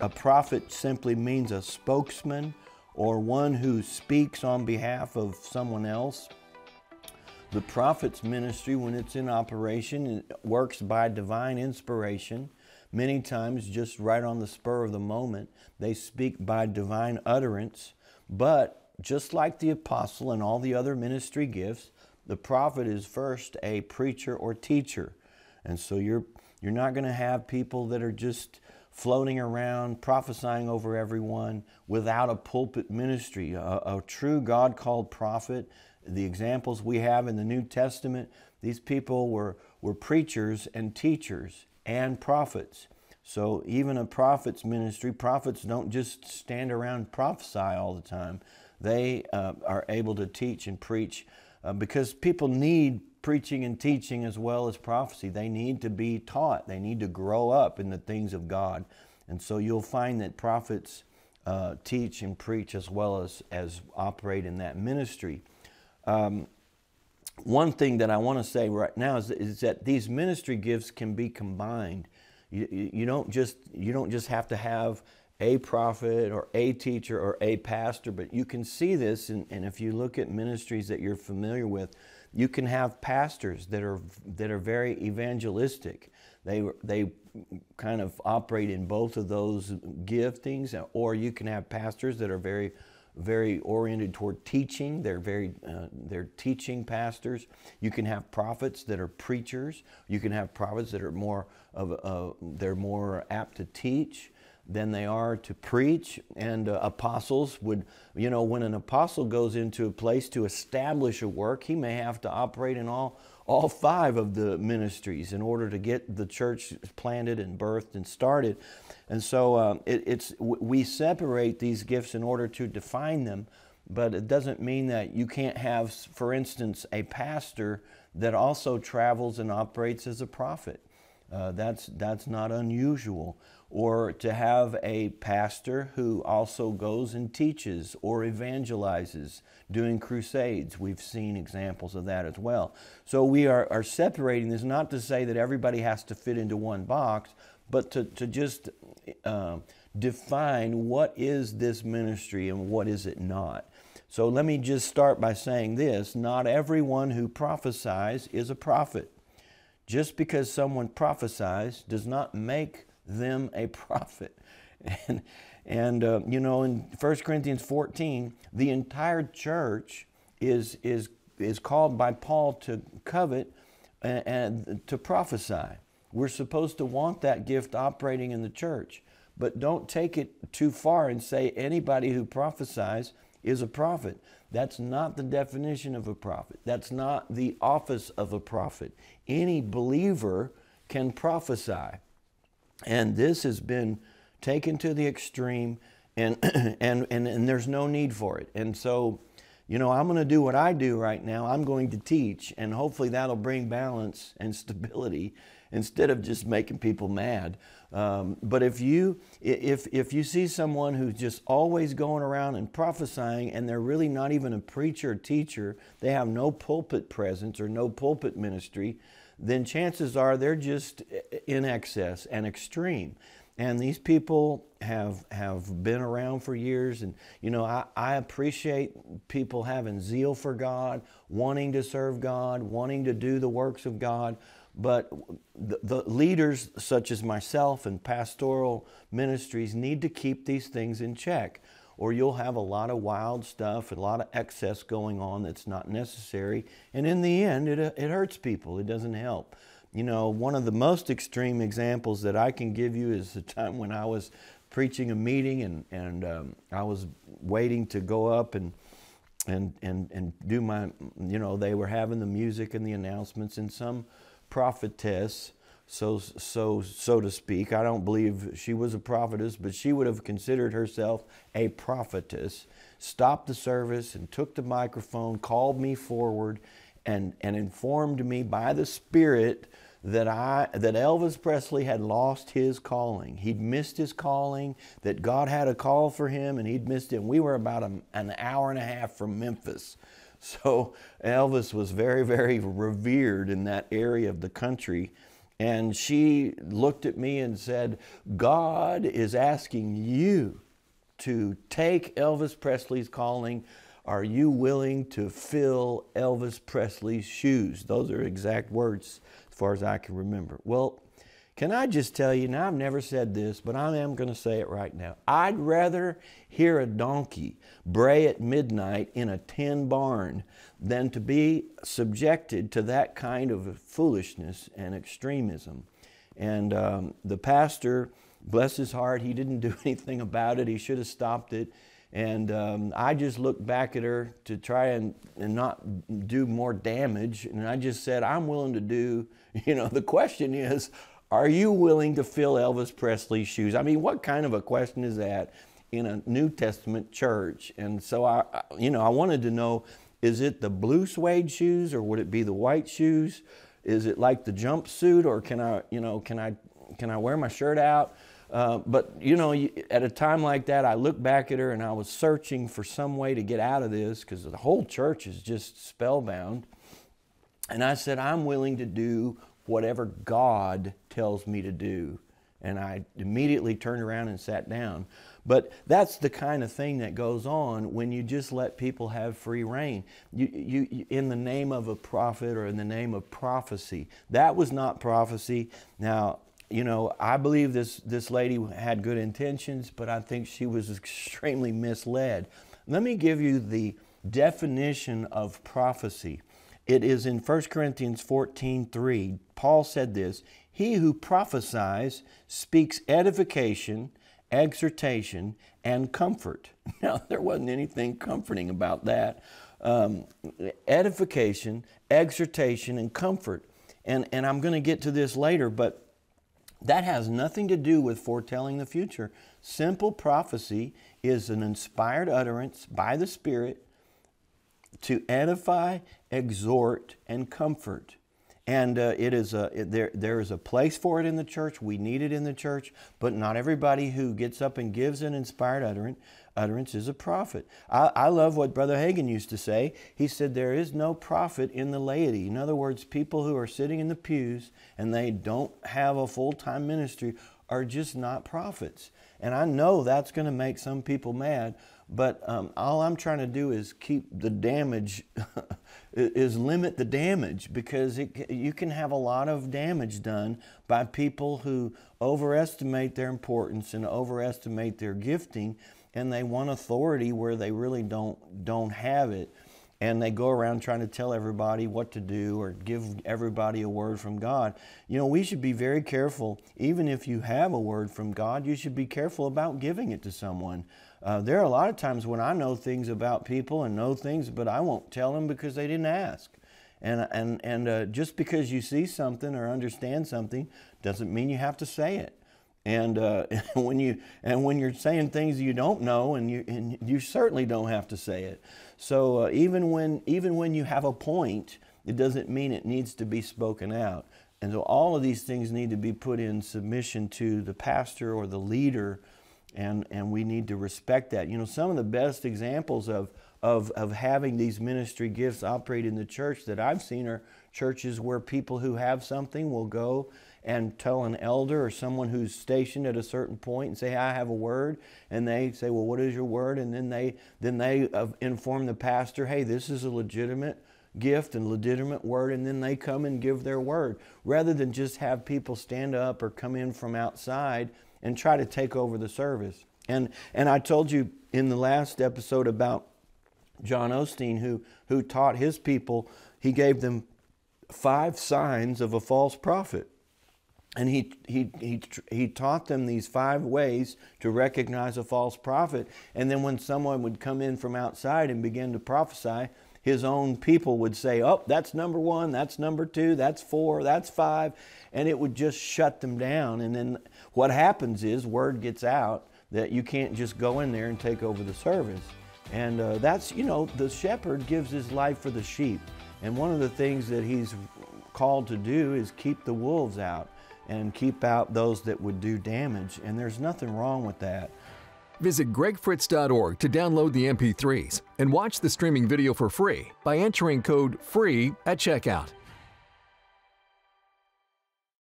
A prophet simply means a spokesman or one who speaks on behalf of someone else. The prophet's ministry, when it's in operation, it works by divine inspiration. Many times, just right on the spur of the moment, they speak by divine utterance. But just like the apostle and all the other ministry gifts, the prophet is first a preacher or teacher. And so you're not going to have people that are just floating around prophesying over everyone without a pulpit ministry. A true God-called prophet, the examples we have in the New Testament, these people were preachers and teachers and prophets. So even a prophet's ministry, prophets don't just stand around and prophesy all the time. They are able to teach and preach because people need preaching and teaching as well as prophecy. They need to be taught. They need to grow up in the things of God. And so you'll find that prophets teach and preach as well as operate in that ministry. One thing that I want to say right now is that these ministry gifts can be combined. You don't just have to have a prophet or a teacher or a pastor, but you can see this, and if you look at ministries that you're familiar with, you can have pastors that are very evangelistic. They kind of operate in both of those giftings, or you can have pastors that are very oriented toward teaching. They're teaching pastors. You can have prophets that are preachers. You can have prophets that are they're more apt to teach than they are to preach. And apostles would, when an apostle goes into a place to establish a work, he may have to operate in all five of the ministries in order to get the church planted and birthed and started. And so we separate these gifts in order to define them, but it doesn't mean that you can't have, for instance, a pastor that also travels and operates as a prophet. That's not unusual. Or to have a pastor who also goes and teaches or evangelizes, doing crusades. We've seen examples of that as well. So we are separating this, not to say that everybody has to fit into one box, but to just define what is this ministry and what is it not. So let me just start by saying this: not everyone who prophesies is a prophet. Just because someone prophesies does not make them a prophet. And in 1 Corinthians 14, the entire church is called by Paul to covet and to prophesy. We're supposed to want that gift operating in the church, but don't take it too far and say anybody who prophesies is a prophet. That's not the definition of a prophet. That's not the office of a prophet. Any believer can prophesy. And this has been taken to the extreme, and there's no need for it. And so, I'm going to do what I do right now. I'm going to teach, and hopefully that'll bring balance and stability instead of just making people mad. But if you see someone who's just always going around and prophesying, and they're really not even a preacher or teacher, they have no pulpit presence or no pulpit ministry, then chances are they're just in excess and extreme. And these people have been around for years, and I appreciate people having zeal for God, wanting to serve God, wanting to do the works of God. But the leaders such as myself and pastoral ministries need to keep these things in check, or you'll have a lot of wild stuff, a lot of excess going on that's not necessary. And in the end, it hurts people. It doesn't help. One of the most extreme examples that I can give you is the time when I was preaching a meeting and I was waiting to go up and do my, they were having the music and the announcements, and some prophetess, so to speak. I don't believe she was a prophetess, but she would have considered herself a prophetess. Stopped the service and took the microphone, called me forward, and informed me by the Spirit that Elvis Presley had lost his calling. He'd missed his calling, that God had a call for him, and he'd missed it. We were about an hour and a half from Memphis. So Elvis was very, very revered in that area of the country. And she looked at me and said, God is asking you to take Elvis Presley's calling. Are you willing to fill Elvis Presley's shoes? Those are exact words as far as I can remember. Well, can I just tell you, now I've never said this, but I am going to say it right now. I'd rather hear a donkey bray at midnight in a tin barn than to be subjected to that kind of foolishness and extremism. And the pastor, bless his heart, he didn't do anything about it. He should have stopped it. And I just looked back at her to try and not do more damage. And I just said, I'm willing to do, the question is, are you willing to fill Elvis Presley's shoes? I mean, what kind of a question is that in a New Testament church? And so I wanted to know, is it the blue suede shoes or would it be the white shoes? Is it like the jumpsuit, or can I wear my shirt out? But at a time like that, I looked back at her and I was searching for some way to get out of this because the whole church is just spellbound. And I said, I'm willing to do whatever God tells me to do. And I immediately turned around and sat down. But that's the kind of thing that goes on when you just let people have free reign. You in the name of a prophet or in the name of prophecy. That was not prophecy. Now, I believe this lady had good intentions, but I think she was extremely misled. Let me give you the definition of prophecy. It is in 1 Corinthians 14:3. Paul said this, he who prophesies speaks edification, exhortation, and comfort. Now, there wasn't anything comforting about that. Edification, exhortation, and comfort. And I'm going to get to this later, but that has nothing to do with foretelling the future. Simple prophecy is an inspired utterance by the Spirit to edify, exhort, and comfort. And there is a place for it in the church. We need it in the church, but not everybody who gets up and gives an inspired utterance is a prophet. I love what Brother Hagin used to say. He said, there is no prophet in the laity. In other words, people who are sitting in the pews and they don't have a full-time ministry are just not prophets. And I know that's going to make some people mad, but all I'm trying to do is keep the damage, is limit the damage, because you can have a lot of damage done by people who overestimate their importance and overestimate their gifting, and they want authority where they really don't have it. And they go around trying to tell everybody what to do or give everybody a word from God. We should be very careful. Even if you have a word from God, you should be careful about giving it to someone. There are a lot of times when I know things about people and know things, but I won't tell them because they didn't ask. And just because you see something or understand something doesn't mean you have to say it. And when you're saying things you don't know, and you certainly don't have to say it. So even when you have a point, it doesn't mean it needs to be spoken out. And so all of these things need to be put in submission to the pastor or the leader, and we need to respect that. Some of the best examples of having these ministry gifts operate in the church that I've seen are churches where people who have something will go and tell an elder or someone who's stationed at a certain point and say, I have a word. And they say, well, what is your word? And then they inform the pastor, hey, this is a legitimate gift and legitimate word. And then they come and give their word, rather than just have people stand up or come in from outside and try to take over the service. And I told you in the last episode about John Osteen, who taught his people, he gave them 5 signs of a false prophet. And he taught them these 5 ways to recognize a false prophet. And then when someone would come in from outside and begin to prophesy, his own people would say, oh, that's number 1, that's number 2, that's 4, that's 5. And it would just shut them down. And then what happens is word gets out that you can't just go in there and take over the service. And that's, the shepherd gives his life for the sheep. And one of the things that he's called to do is keep the wolves out and keep out those that would do damage. And there's nothing wrong with that. Visit gregfritz.org to download the MP3s and watch the streaming video for free by entering code FREE at checkout.